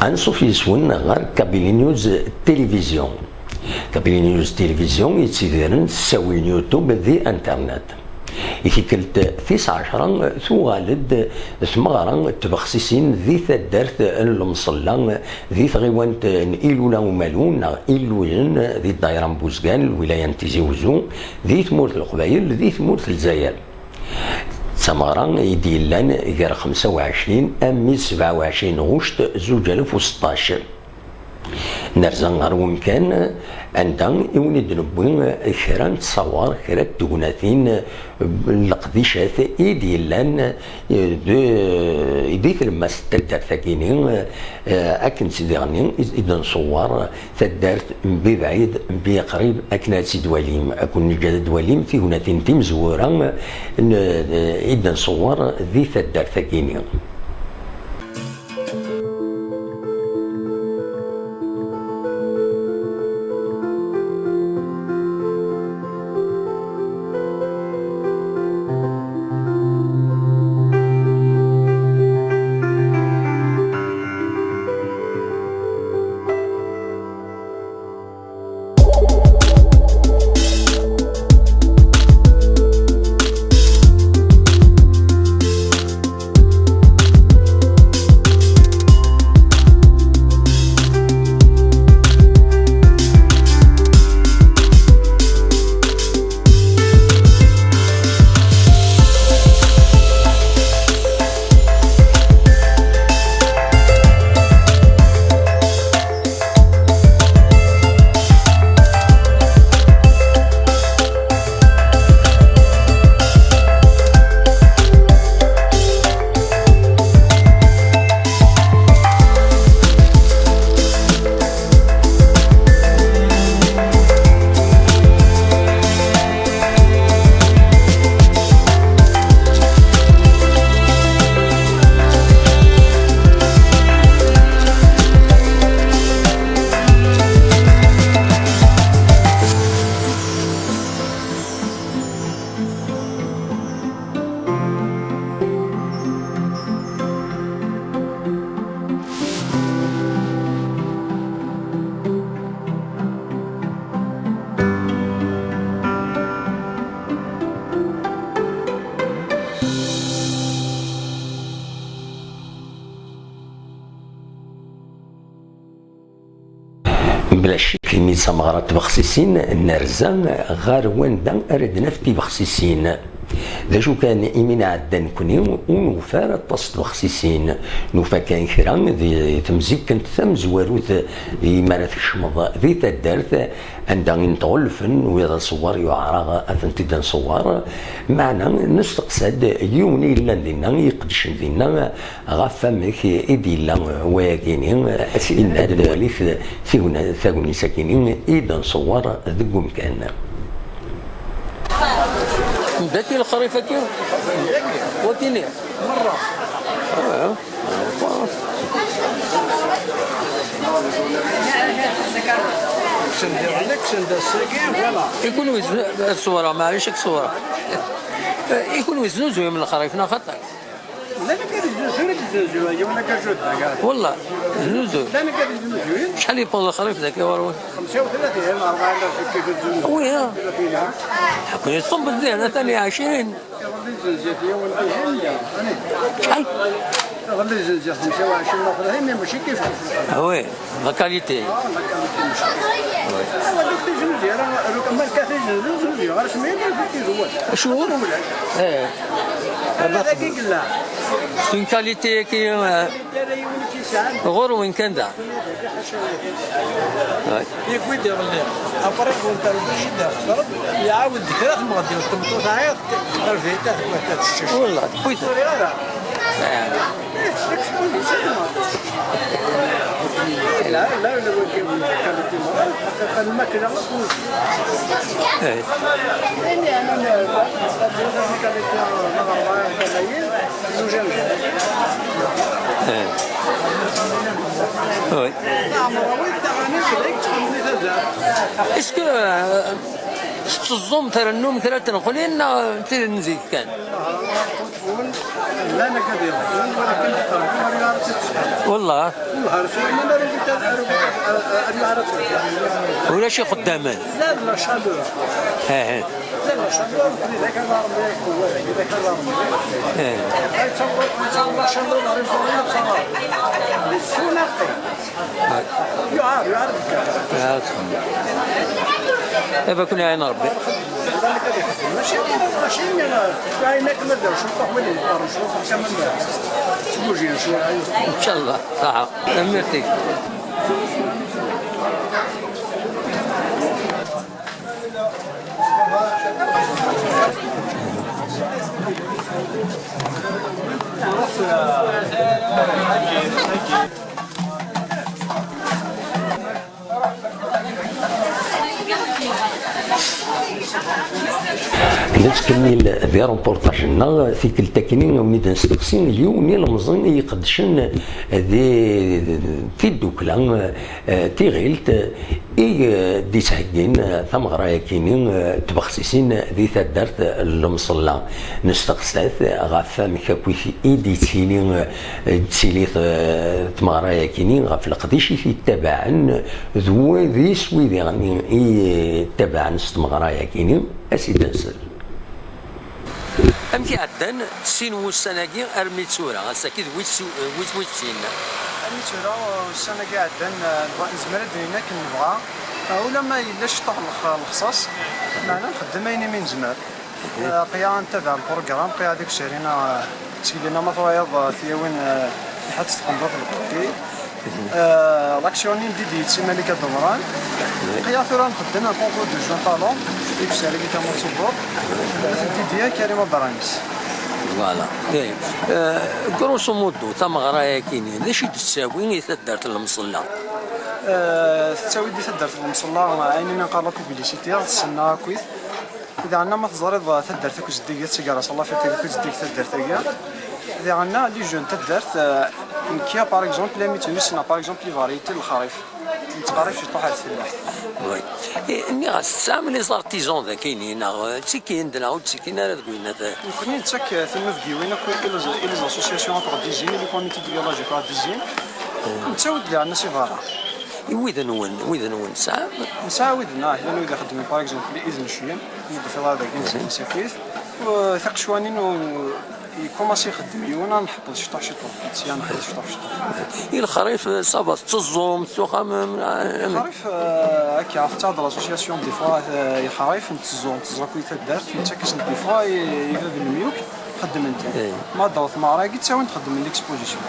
انصف يسون غير كابيلي نيوز تلفزيون. كابيلي نيوز تلفزيون يتسيدرن تساوي اليوتيوب ذي انترنت. يكلت 19 ثوالد ثمغرا تبخسيسين ذي ثدرت المصلى ذي ثغيوانت إيلولا ومالون إيلوين ذي الدايرة بوزقان الولاية تيزي وزو ذي ثمورة القبايل ذي ثمورة الجزائر. ثمغرا يديلان غير 25 أمي 27 غشت 2016 نرزا غير ومكان عندها يولد نبوي كرا نتصور كرا توناتين القديشات ديالان يديك الماس تدار ثاكيني اكن سيدغني اذا نصور تدارت ببعيد بقريب اكن سيدواليم اكون نجاد دواليم في هناتين تيم زوره اذا نصور ذي تدار ثاكيني. بلا شك ميت سمغرات بخسيسين نرزا غار واندا اردنا في بخسيسين ذا شو كان إيمين عدان كوني ونوفار تصد بخسيسين نوفا كان كرا ذي تمزيك كانت ثمز واروث إمارات الشمضة ذي تدارت عندها نتغلفن وإذا صور يعرى أثنتي دا نصور معنا نستقصد يوني لنا يقدش لنا غافا مك إيدي لا واكيني إن هذا الواليث فينا ثاوني ساكنين إيدا نصور ذو مكان. بداتي الخريفة كيف؟ وتيني مرة يكون وزن الصورة معليش الصورة يكون وزنو زوين من الخريفنا خطر لا انا كنزوج زوين ولا كنزوج والله زوزو لا انا كنزوج شحال يبوز الخريف ذاك يا وروي 35 40 كيف ويا كون يصب بالذهن ثاني 20 شحال؟ غلي زنجة 25 نقطة هي ماشي كيف وي لا كاليتي هذوك تيجي راه ما كافيش زوج غير سميت في شهور ايه هذا كي قلنا سون كاليتي كي غور وين كان دا يكوي دير لنا ابرك وانت الشده خسرت يعاود ذكرى ما غادي تمطو تعيط رفيته ما تشوش والله بويت لا لا لا الماكينه ايه Est-ce que تزوم ترنم كرا تنقلين تير نزيد كان لا انا كبير ولكن والله ولا شي خدامان لا لا شادور ها لا شادور اذا كان ضارب قوه اذا كان ضارب هاي تصور شادور ريزوريا بصراحه شو نقي يعرف يا دابا كنا عين ربي ماشي عينك ما دارش نروح وين نروح نشوف كمان تبوجي نشوف ان شاء الله صح امرتك نتكمل ذي رومبورتاجنا في كل تكنين ونيد نستقسين اليوم المزن يقدشن ذي في الدوكلا تيغيلت دي تهجين ثمغرا كينين تبخسيسين ذي تدرت المصلى نستقسات غاف مكاكوي في ايدي تيلي ثمغرا كينين غاف القديشي في التباعن ذو ذي سويدي غني تباعن ستمغرا كينين اسيد نسل امتي عدن سين والسناكي ارميت سوره غاساكي ويت سين المسؤولة السنة قاعد نبغى نزمر الدنيا كنبغى ولا ما يلاش طاح الخصاص معنا نخدم أين من زمر قيا نتابع البروغرام قيا هذيك شهرنا سيدنا مطويض ثيوين حتى تخنضر القطي لاكسيونين دي تسمى لي كدوران قيا ثورا نخدم كونكور دو جون طالون ديك الشهر اللي تم تصبر دي كريمة برانيس فوالا كروسو مودو تمغرا كاينين اش تساوي اذا دارت المصلى تساوي دي دارت المصلى عينينا نقالك بليسيتي تسنى كويس اذا عندنا ما تزرد تدارت كوز ديك سيجاره صلاه في كوز ديك تدارت اذا عندنا لي جون تدارت كيا باغ اكزومبل لا ميتوس نا باغ اكزومبل لي فاريتي الخريف نتعرف شي طاح الفلاح وي اني غتستعمل لي زارتيزون ذا كاينين تيكي عندنا وتيكينا راه تقولنا يمكن تشك في المفديوين كل لي زاسوسياسيون تاع ديزين لي كوميتي بيولوجيك تاع ديزين نتساود لي عندنا سي فارا ويذا نون ساعه نساودنا حنا اذا خدمنا باغ اكزومبل اذن شويه ندير هذا كاين سيرفيس وثق شوانين يكوماسي يخدم يونا نحط شطح سيان نحط شطح الخريف صابت تزوم تخام الخريف هكا عرفت هاد لاسوسياسيون دي فوا الخريف تزوم كوي تدار انت كاش دي فوا يفا بالميوك خدم انت ما ضغط مع راكي تساوي نخدم ليكسبوزيسيون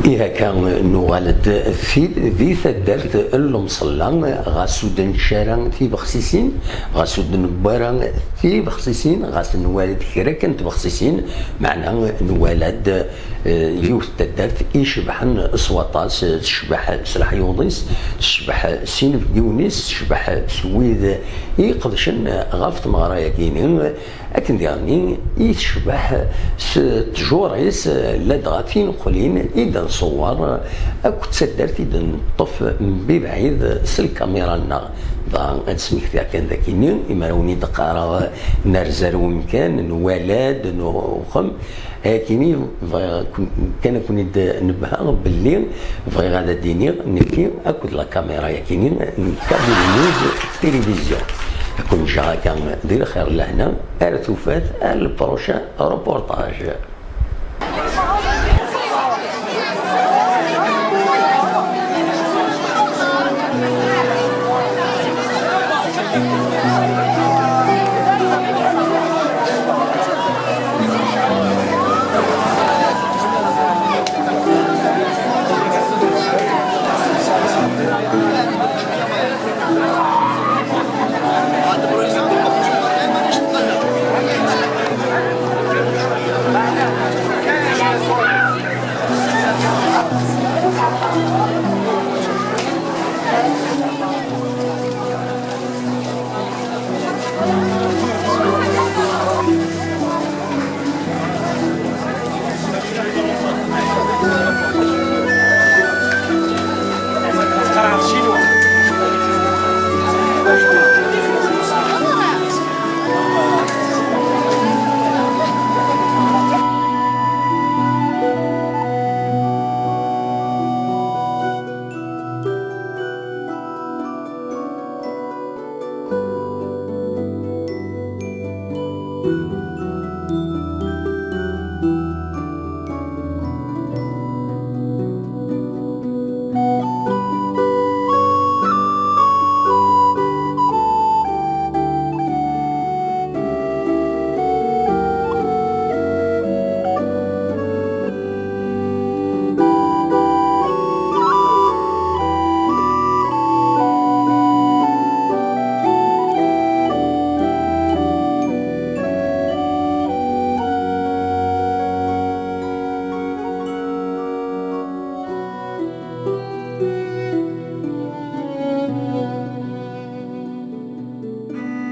إذا كان نغالد في ذي ثدرت المصلى غاسودن شارع في بخسيسين غاسودن بارا في بخسيسين غاس نوالد كرا كانت بخسيسين معنى نوالد يوث تدرت يشبحن أصواتاس تشبح سلاح يونس تشبح سينف يونس تشبح سويد يقدشن غافت مغرايا كينين لكن يعني يشبح تجوريس لدغاتين قلين إذا نصور أكو تسدرت إذا نطف ببعيد الكاميرا لنا اسمي فيها كان ذاكيني إما روني دقارة نرزر ومكان نوالد نوخم هاكيني كان كنت نبها باللي بغي غادا ديني نبكي أكو لا كاميرا ياكيني نكابل نيوز تلفزيون كون جا كان دير خير لهنا ارتوفات البروشان روبورتاج Thank you.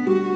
السلام.